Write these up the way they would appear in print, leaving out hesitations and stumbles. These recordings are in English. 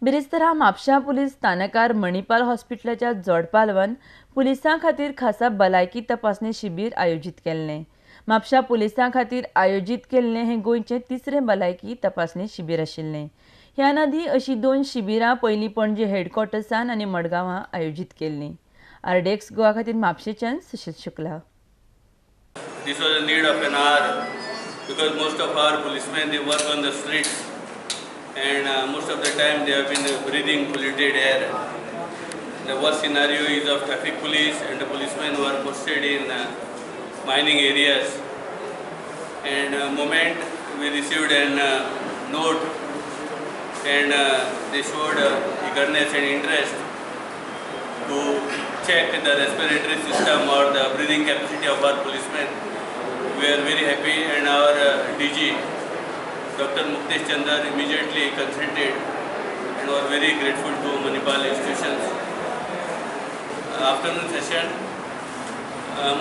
बिरेस्तारा म्हापशा पुलीस स्थानकार मणिपाल हॉस्पिटलाच्या जोडपालवान पुलिसां खातीर खासा भलायकी तपासणी शिबीर आयोजीत केल्लें। म्हापशा पुलिसां खातीर आयोजीत केल्लें हें गोंयचें तिसरें भलायकी तपासणी शिबीर आशिल्लें। ह्या नदी अशीं 2 शिबिरां पयलीं पणजे हेडक्वॉर्टर्सान आनी मडगांवां आयोजीत केल्लीं। आरडीएक्स गोवा खातीर म्हापशेच्यान सुशील Shukla. This was a need of an hour because most of our policemen, they work on the streets, and most of the time they have been breathing polluted air. The worst scenario is of traffic police and the policemen who are posted in mining areas. And moment we received a note, and they showed eagerness and interest to check the respiratory system or the breathing capacity of our policemen. We are very happy, and our DG, Dr. Muktesh Chandar, immediately consented, and we are very grateful to Manipal institutions. Afternoon session,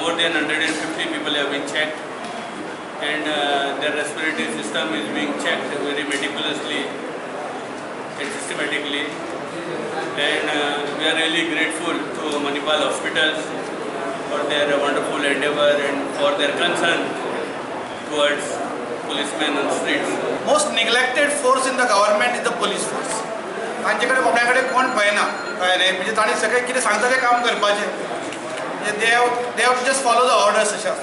more than 150 people have been checked, and their respiratory system is being checked very meticulously and systematically. And we are really grateful to Manipal Hospitals for their wonderful endeavor and for their concern towards policemen on streets. Most neglected force in the government is the police force. तांचेकडे कोणाकडे कोण पळयना काय नाही, म्हणजे ताणी सगळें कितें सांगता तें काम करपाचें, म्हणजे they have to just follow the orders अशें.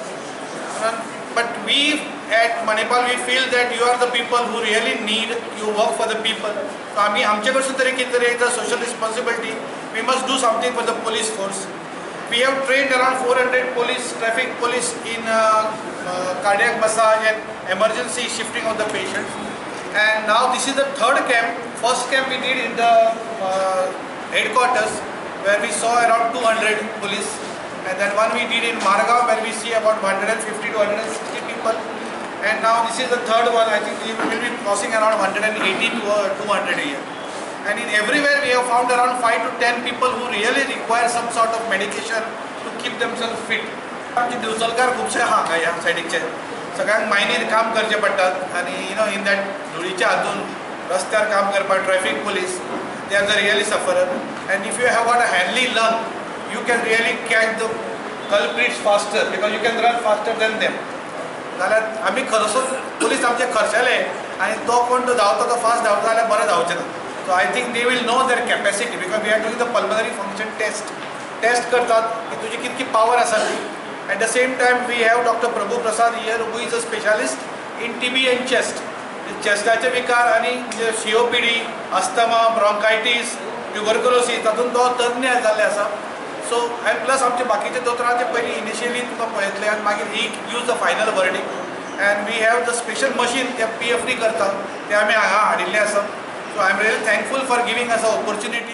But we at Manipal, we feel that you are the people who really need, you work for the people. So आम्ही आमचे कडसून तरी कितें तरी the social responsibility, we must do something for the police force. We have trained around 400 police, traffic police in cardiac massage and emergency shifting of the patients. And now this is the third camp. First camp we did in the headquarters, where we saw around 200 police. And then one we did in Margao, where we see about 150 to 160 people. And now this is the third one. I think we will be crossing around 180 to 200 a year. And in everywhere we have found around 5 to 10 people who really require some sort of medication to keep themselves fit. आमचे दिवचलकार खुबशे आहा ह्या सायडीचे, सगळ्यांक मायनीर काम करचे पडटात, आनी in that धुळीच्या हातून रस्त्यार काम करपाक traffic police, they are the really sufferer. And if you have got a हँडली lung, you can really catch the culprits faster, because you can run faster than them. जाल्यार आमी खरोच पुलीस आमचे खर्चेले, आनी तो कोण तो धांवता तो फास्ट धांवता जाल्यार बरें धांवचें ना. So I think they will know their capacity, because we are doing the pulmonary function test. Test करतात की तुझी कितकी power आसा ती. At the same time we have Dr. Prabhu Prasad here, who is a specialist in TB and chest. चेस्टाचे विकार आनी COPD, asthma, bronchitis, tuberculosis तातूंत तो तज्ञ जाल्ले आसा. सो आनी प्लस आमचे बाकीचे दोतोरांचे पयलीं इनिशियली तुका पळयतले, आनी मागीर he use the final verdict. And we have the special machine ते PFD करता, ते आमी हांगा हाडिल्ले आसा. So I am really thankful for giving us an opportunity.